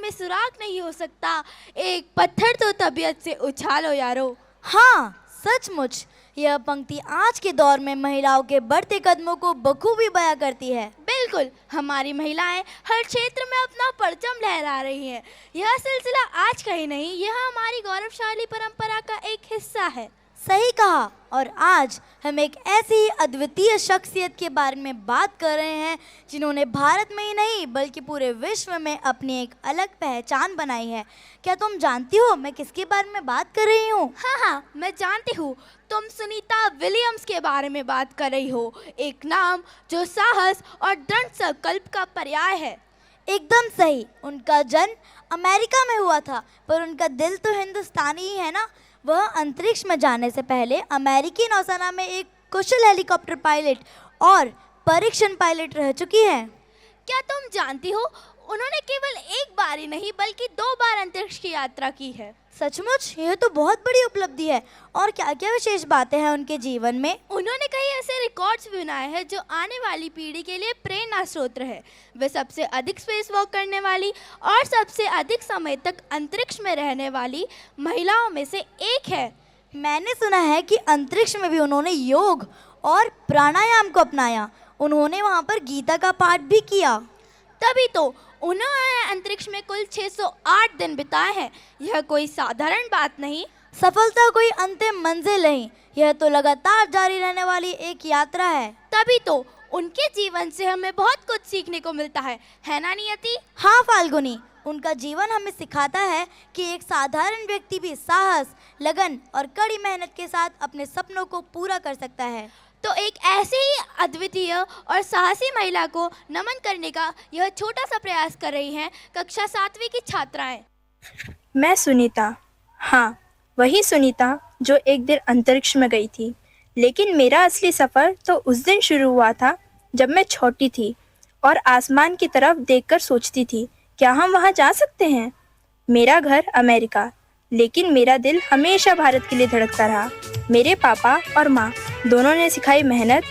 में सुराग नहीं हो सकता, एक पत्थर तो तबीयत से उछालो यारो। हाँ, सचमुच यह पंक्ति आज के दौर में महिलाओं के बढ़ते कदमों को बखूबी बयां करती है। बिल्कुल, हमारी महिलाएं हर क्षेत्र में अपना परचम लहरा रही हैं। यह सिलसिला आज का ही नहीं, यह हमारी गौरवशाली परंपरा का एक हिस्सा है। सही कहा। और आज हम एक ऐसी ही अद्वितीय शख्सियत के बारे में बात कर रहे हैं जिन्होंने भारत में ही नहीं बल्कि पूरे विश्व में अपनी एक अलग पहचान बनाई है। क्या तुम जानती हो मैं किसके बारे में बात कर रही हूँ? हाँ, मैं जानती हूँ। तुम सुनीता विलियम्स के बारे में बात कर रही हो, एक नाम जो साहस और दृढ़ संकल्प का पर्याय है। एकदम सही। उनका जन्म अमेरिका में हुआ था, पर उनका दिल तो हिंदुस्तानी ही है ना। वह अंतरिक्ष में जाने से पहले अमेरिकी नौसेना में एक कुशल हेलीकॉप्टर पायलट और परीक्षण पायलट रह चुकी हैं। क्या तुम जानती हो, उन्होंने केवल एक बार ही नहीं बल्कि 2 बार अंतरिक्ष की यात्रा की है। सचमुच, यह तो बहुत बड़ी उपलब्धि है। और क्या क्या विशेष बातें हैं उनके जीवन में? उन्होंने कई ऐसे रिकॉर्ड्स भी बनाए हैं जो आने वाली पीढ़ी के लिए प्रेरणा स्रोत है। वे सबसे अधिक स्पेस वॉक करने वाली और सबसे अधिक समय तक अंतरिक्ष में रहने वाली महिलाओं में से एक है। मैंने सुना है कि अंतरिक्ष में भी उन्होंने योग और प्राणायाम को अपनाया। उन्होंने वहाँ पर गीता का पाठ भी किया। तभी तो उन्होंने अंतरिक्ष में कुल 608 दिन बिताए हैं। यह कोई साधारण बात नहीं। सफलता कोई अंतिम मंजिल नहीं, यह तो लगातार जारी रहने वाली एक यात्रा है। तभी तो उनके जीवन से हमें बहुत कुछ सीखने को मिलता है ना नियति? हाँ फाल्गुनी, उनका जीवन हमें सिखाता है कि एक साधारण व्यक्ति भी साहस, लगन और कड़ी मेहनत के साथ अपने सपनों को पूरा कर सकता है। तो एक ऐसी ही अद्वितीय और साहसी महिला को नमन करने का यह छोटा सा प्रयास कर रही हैं कक्षा 7वीं की छात्राएं। मैं सुनीता, हाँ वही सुनीता जो एक दिन अंतरिक्ष में गई थी। लेकिन मेरा असली सफ़र तो उस दिन शुरू हुआ था जब मैं छोटी थी और आसमान की तरफ देखकर सोचती थी, क्या हम वहाँ जा सकते हैं? मेरा घर अमेरिका, लेकिन मेरा दिल हमेशा भारत के लिए धड़कता रहा। मेरे पापा और माँ दोनों ने सिखाई मेहनत,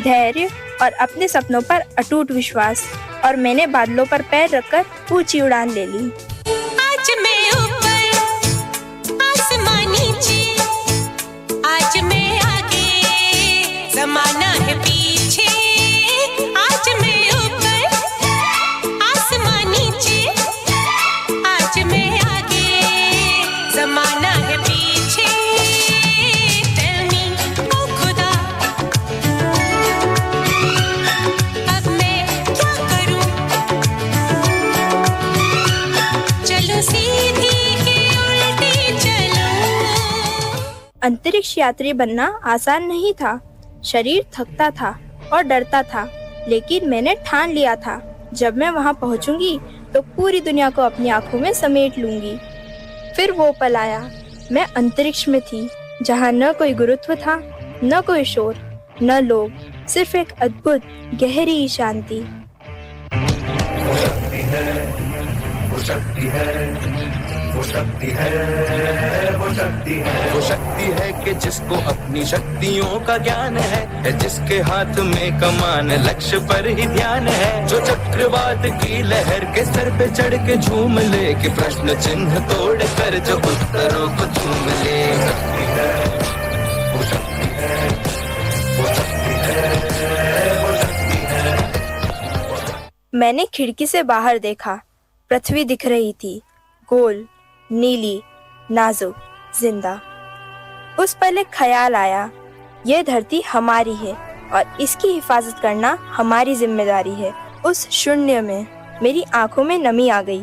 धैर्य और अपने सपनों पर अटूट विश्वास, और मैंने बादलों पर पैर रखकर ऊंची उड़ान ले ली। आज मैं ऊपर, आसमान नीचे, आज मैं आगे, ज़माना है पीछे। आज मैं ऊपर, आसमान नीचे, आज मैं आगे, ज़माना है पीछे। Tell me, ओ खुदा, अब मैं क्या करूं? चलो सीधी के उल्टी चलो। अंतरिक्ष यात्री बनना आसान नहीं था। शरीर थकता था और डरता था, लेकिन मैंने ठान लिया था, जब मैं वहां पहुंचूंगी तो पूरी दुनिया को अपनी आंखों में समेट लूंगी। फिर वो पल आया। मैं अंतरिक्ष में थी, जहां न कोई गुरुत्व था, न कोई शोर, न लोग, सिर्फ एक अद्भुत गहरी शांति। वो शक्ति है कि जिसको अपनी शक्तियों का ज्ञान है जिसके हाथ में कमान लक्ष्य पर ही ध्यान है, जो चक्रवात की लहर के सर पे चढ़ के झूम ले, कि प्रश्न चिन्ह तोड़ कर जो उत्तरों को चूम ले। वो शक्ति है, वो शक्ति है, वो शक्ति है। मैंने खिड़की से बाहर देखा। पृथ्वी दिख रही थी, गोल, नीली, नाजुक, जिंदा। उस पल एक ख्याल आया, यह धरती हमारी है और इसकी हिफाजत करना हमारी जिम्मेदारी है। उस शून्य में मेरी आंखों में नमी आ गई।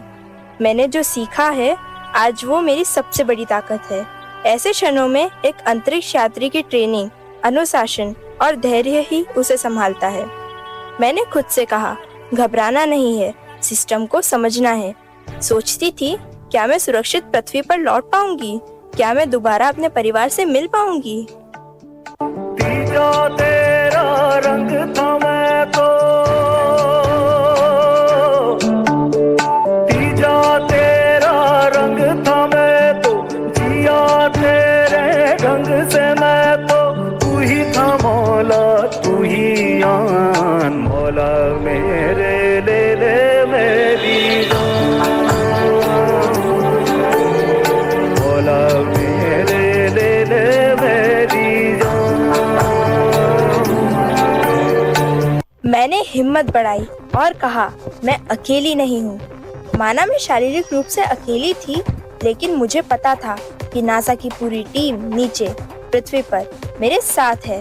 मैंने जो सीखा है आज वो मेरी सबसे बड़ी ताकत है। ऐसे क्षणों में एक अंतरिक्ष यात्री की ट्रेनिंग, अनुशासन और धैर्य ही उसे संभालता है। मैंने खुद से कहा, घबराना नहीं है, सिस्टम को समझना है। सोचती थी, क्या मैं सुरक्षित पृथ्वी पर लौट पाऊंगी? क्या मैं दोबारा अपने परिवार से मिल पाऊंगी? तीजा तेरा रंग था मैं तो, तीजा तेरा रंग था मैं तो, जिया तेरे रंग से मैं तो। तू ही था मौला, तू ही आन, मौला मेरे ले ले मेरी जान। मैंने हिम्मत बढ़ाई और कहा, मैं अकेली नहीं हूँ। माना मैं शारीरिक रूप से अकेली थी, लेकिन मुझे पता था कि नासा की पूरी टीम नीचे पृथ्वी पर मेरे साथ है,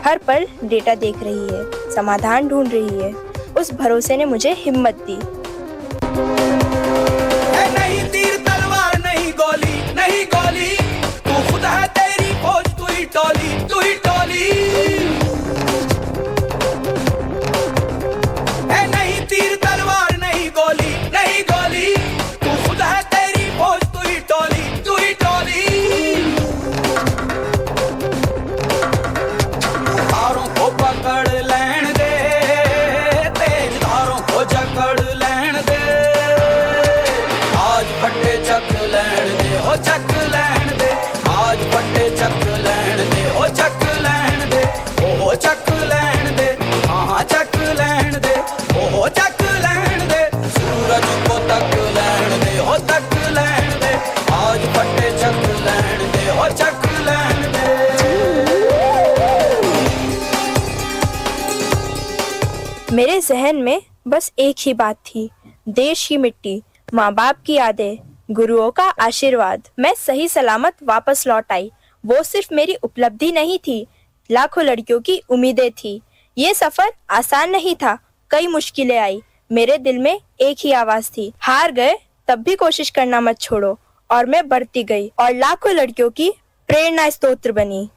हर पल डेटा देख रही है, समाधान ढूंढ रही है। उस भरोसे ने मुझे हिम्मत दी। नहीं तीर तलवार नहीं गोली, तू खुद है तेरी फौज, तू ही टोली। नहीं तीर तलवार नहीं गोली, तू खुद है तेरी फौज, तू ही टोली। धारों को पकड़ लेने दे, तेज धारों को जकड़ लेने दे, आज फटे चक लेने दे, हो चक लेने दे, आज फटे चक लेने दे, हो चक लेने दे, ओ चक लेने दे, हाँ चक लेने दे, ओ चक लेने दे, सूरज को तक लेने दे, हो तक लेने दे, आज फटे चक लेने दे, हो चक लेने दे। मेरे जहन में बस एक ही बात थी, देश की मिट्टी, माँ बाप की यादें, गुरुओं का आशीर्वाद। मैं सही सलामत वापस लौट आई। वो सिर्फ मेरी उपलब्धि नहीं थी, लाखों लड़कियों की उम्मीदें थी। ये सफर आसान नहीं था, कई मुश्किलें आई। मेरे दिल में एक ही आवाज थी, हार गए तब भी कोशिश करना मत छोड़ो। और मैं बढ़ती गई और लाखों लड़कियों की प्रेरणा स्तोत्र बनी।